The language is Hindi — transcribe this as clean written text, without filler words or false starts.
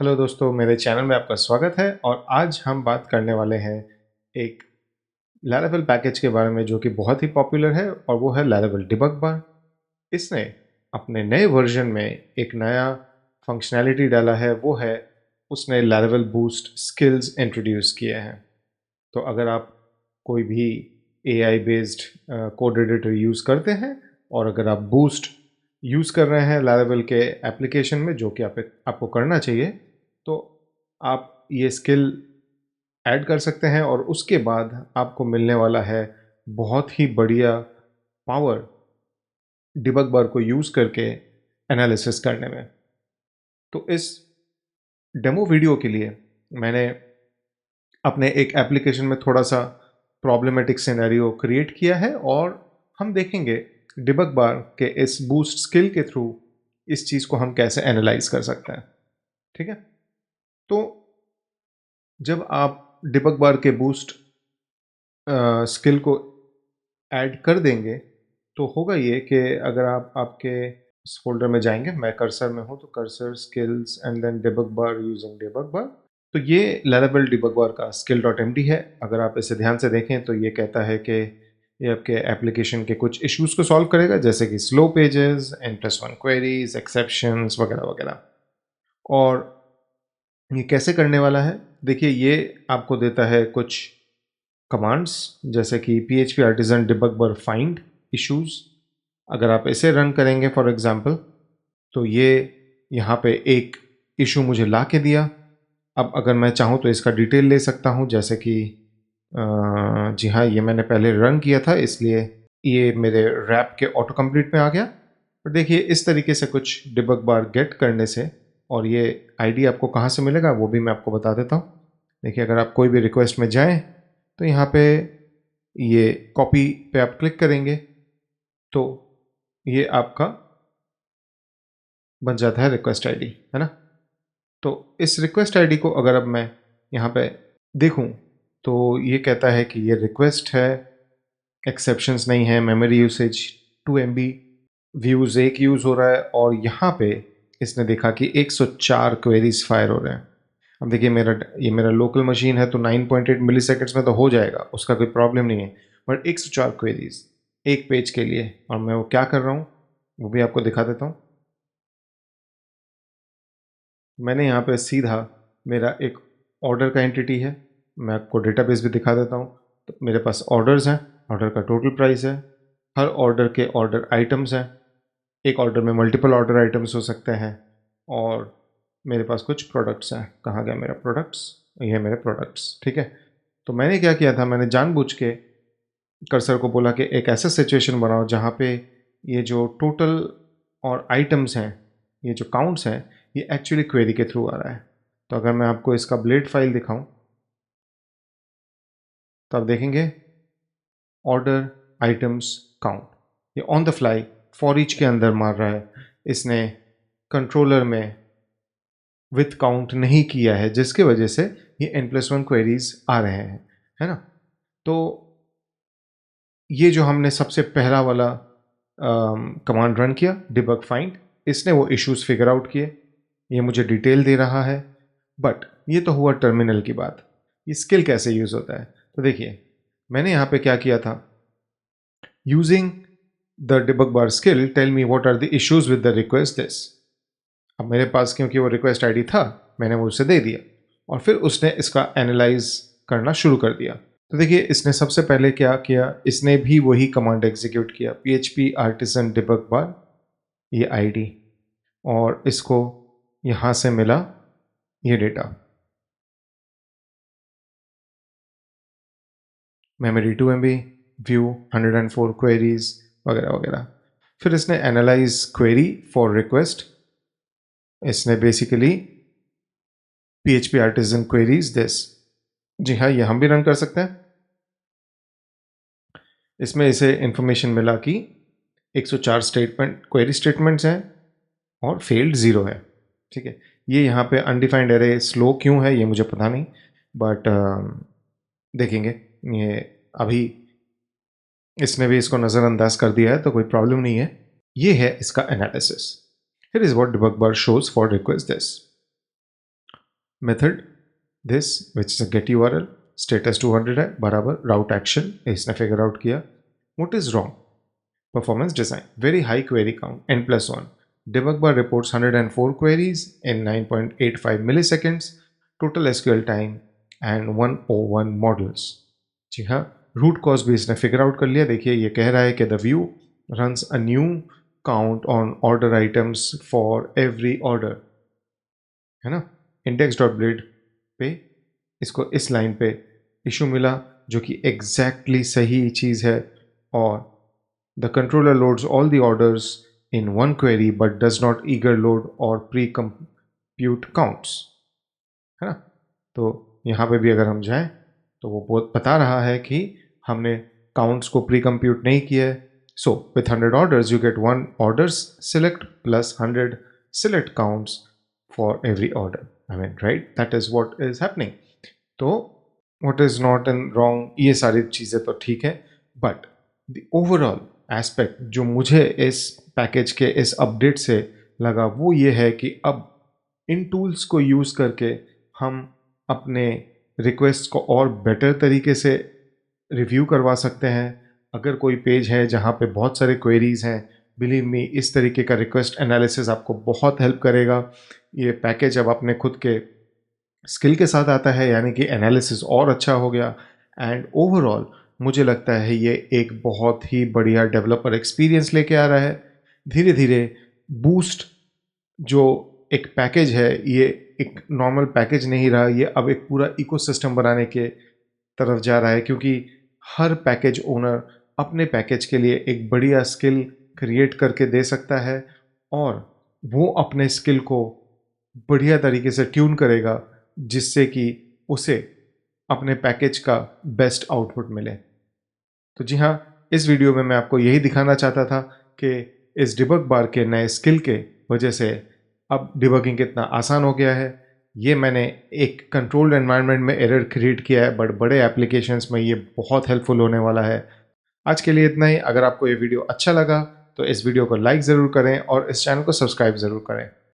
हेलो दोस्तों, मेरे चैनल में आपका स्वागत है। और आज हम बात करने वाले हैं एक लैरावेल पैकेज के बारे में जो कि बहुत ही पॉपुलर है, और वो है लैरावेल डिबग बार। इसने अपने नए वर्जन में एक नया फंक्शनैलिटी डाला है, वो है उसने लैरावेल बूस्ट स्किल्स इंट्रोड्यूस किए हैं। तो अगर आप कोई भी AI based code editor use करते हैं, और अगर आप बूस्ट यूज़ कर रहे हैं लैरावेल के एप्लीकेशन में, जो कि आपको करना चाहिए, तो आप ये स्किल ऐड कर सकते हैं। और उसके बाद आपको मिलने वाला है बहुत ही बढ़िया पावर डिबग बार को यूज़ करके एनालिसिस करने में। तो इस डेमो वीडियो के लिए मैंने अपने एक एप्लीकेशन में थोड़ा सा प्रॉब्लमेटिक सिनेरियो क्रिएट किया है, और हम देखेंगे डिबग बार के इस बूस्ट स्किल के थ्रू इस चीज़ को हम कैसे एनालाइज कर सकते हैं। ठीक है, तो जब आप डिबग बार के बूस्ट स्किल को ऐड कर देंगे, तो होगा ये कि अगर आप आपके इस फोल्डर में जाएंगे, मैं कर्सर में हूँ, तो cursor skills and then debug bar using debug bar, तो ये लैरावेल डिबग बार का skill.md है। अगर आप इसे ध्यान से देखें तो ये कहता है कि ये आपके एप्लीकेशन के कुछ इश्यूज को सॉल्व करेगा, जैसे कि slow pages, N+1 queries, exceptions वगैरह वगैरह। और ये कैसे करने वाला है, देखिए, ये आपको देता है कुछ कमांड्स, जैसे कि PHP आर्टिजन डिबग बार फाइंड इश्यूज। अगर आप इसे रन करेंगे फॉर एग्जांपल, तो ये यहाँ पे एक इशू मुझे ला के दिया। अब अगर मैं चाहूँ तो इसका डिटेल ले सकता हूँ, जैसे कि जी हाँ, ये मैंने पहले रन किया था, इसलिए ये मेरे रैप के ऑटो कंप्लीट में आ गया। और देखिए, इस तरीके से कुछ डिबग बार गेट करने से, और ये आईडी आपको कहाँ से मिलेगा वो भी मैं आपको बता देता हूँ। देखिए, अगर आप कोई भी रिक्वेस्ट में जाएं, तो यहाँ पे ये कॉपी पे आप क्लिक करेंगे, तो ये आपका बन जाता है रिक्वेस्ट आईडी, है ना। तो इस रिक्वेस्ट आईडी को अगर अब मैं यहाँ पे देखूँ, तो ये कहता है कि ये रिक्वेस्ट है, एक्सेप्शंस नहीं है, मेमोरी यूसेज 2 MB, व्यूज़ एक यूज़ हो रहा है, और यहाँ पे इसने देखा कि 104 क्वेरीज फायर हो रहे हैं। अब देखिए, ये मेरा लोकल मशीन है, तो 9.8 मिली सेकेंड्स में तो हो जाएगा, उसका कोई प्रॉब्लम नहीं है। बट 104 क्वेरीज एक पेज के लिए, और मैं वो क्या कर रहा हूँ वो भी आपको दिखा देता हूँ। मैंने यहाँ पे सीधा मेरा एक ऑर्डर का एंटिटी है, मैं आपको डेटाबेस भी दिखा देता हूँ। तो मेरे पास ऑर्डर्स हैं, ऑर्डर का टोटल प्राइस है, हर ऑर्डर के ऑर्डर आइटम्स हैं, एक ऑर्डर में मल्टीपल ऑर्डर आइटम्स हो सकते हैं, और मेरे पास कुछ प्रोडक्ट्स हैं। कहाँ गया मेरा प्रोडक्ट्स, ये है मेरे प्रोडक्ट्स। ठीक है, तो मैंने क्या किया था, मैंने जानबूझ के कर्सर को बोला कि एक ऐसा सिचुएशन बनाओ जहाँ पे ये जो टोटल और आइटम्स हैं, ये जो काउंट्स हैं, ये एक्चुअली क्वेरी के थ्रू आ रहा है। तो अगर मैं आपको इसका ब्लेड फाइल दिखाऊं, तो आप देखेंगे ऑर्डर आइटम्स काउंट, ये on the fly for each के अंदर मार रहा है। इसने कंट्रोलर में विथ काउंट नहीं किया है, जिसकी वजह से ये N+1 क्वेरीज आ रहे हैं, है ना। तो ये जो हमने सबसे पहला वाला कमांड रन किया, डिबग फाइंड, इसने वो इश्यूज फिगर आउट किए, ये मुझे डिटेल दे रहा है। बट ये तो हुआ टर्मिनल की बात, ये स्किल कैसे यूज़ होता है। तो देखिए, मैंने यहाँ पे क्या किया था, using the debug bar skill tell me what are the issues with the request this. अब मेरे पास क्योंकि वो रिक्वेस्ट आईडी था, मैंने वो उसे दे दिया, और फिर उसने इसका एनालाइज करना शुरू कर दिया। तो देखिए, इसने सबसे पहले क्या किया, इसने भी वही कमांड एग्जीक्यूट किया, PHP आर्टिसन डिबग बार, ये आईडी, और इसको यहाँ से मिला ये data, memory 2 MB, view 104 queries वगैरह वगैरह। फिर इसने एनालाइज क्वेरी फॉर रिक्वेस्ट, इसने basically PHP artisan queries this, जी हाँ, ये हम भी रन कर सकते हैं। इसमें इसे इंफॉर्मेशन मिला कि 104 स्टेटमेंट क्वेरी स्टेटमेंट्स हैं, और फेल्ड 0 है। ठीक है, ये यहाँ पे अनडिफाइंड एरे स्लो क्यों है ये मुझे पता नहीं, बट देखेंगे। ये अभी इसने भी इसको नज़रअंदाज कर दिया है, तो कोई प्रॉब्लम नहीं है। ये है इसका analysis. Here is what debug bar shows for request this. Method this which is a get URL, status 200 है बराबर राउट एक्शन, इसने फिगर आउट किया. What is wrong? Performance design, very high query count, n+1. Debug bar reports 104 queries in 9.85 milliseconds, total SQL time and 101 models. जी हाँ, रूट कॉज भी इसने फिगर आउट कर लिया. देखिए ये कह रहा है कि the view runs a new count on order items for every order, है ना. index.build पे इसको इस लाइन पे इशू मिला जो कि एग्जैक्टली सही चीज़ है. और the controller loads all the orders in one query but does not eager load or pre-compute counts, है ना. तो यहाँ पे भी अगर हम जाएं तो वो बहुत बता रहा है कि हमने काउंट्स को प्री कंप्यूट नहीं किया है. So with 100 orders you get 1 orders select plus 100 select counts for every order. I mean right, that is what is happening. तो what is not in wrong, ये सारी चीज़ें तो ठीक है, बट द ओवरऑल एस्पेक्ट जो मुझे इस पैकेज के इस अपडेट से लगा वो ये है कि अब इन टूल्स को यूज़ करके हम अपने रिक्वेस्ट को और बेटर तरीके से रिव्यू करवा सकते हैं. अगर कोई पेज है जहाँ पे बहुत सारे क्वेरीज हैं, बिलीव मी इस तरीके का रिक्वेस्ट एनालिसिस आपको बहुत हेल्प करेगा. ये पैकेज अब अपने खुद के स्किल के साथ आता है, यानी कि एनालिसिस और अच्छा हो गया. एंड ओवरऑल मुझे लगता है ये एक बहुत ही बढ़िया डेवलपर एक्सपीरियंस लेके आ रहा है. धीरे धीरे बूस्ट जो एक पैकेज है ये एक नॉर्मल पैकेज नहीं रहा, ये अब एक पूरा इकोसिस्टम बनाने के तरफ जा रहा है, क्योंकि हर पैकेज ओनर अपने पैकेज के लिए एक बढ़िया स्किल क्रिएट करके दे सकता है और वो अपने स्किल को बढ़िया तरीके से ट्यून करेगा जिससे कि उसे अपने पैकेज का बेस्ट आउटपुट मिले. तो जी हाँ, इस वीडियो में मैं आपको यही दिखाना चाहता था कि इस डिबग बार के नए स्किल के वजह से अब डिबगिंग कितना आसान हो गया है. ये मैंने एक कंट्रोल्ड एनवायरनमेंट में एरर क्रिएट किया है, बट बड़े एप्लीकेशंस में ये बहुत हेल्पफुल होने वाला है. आज के लिए इतना ही. अगर आपको ये वीडियो अच्छा लगा तो इस वीडियो को लाइक ज़रूर करें और इस चैनल को सब्सक्राइब ज़रूर करें.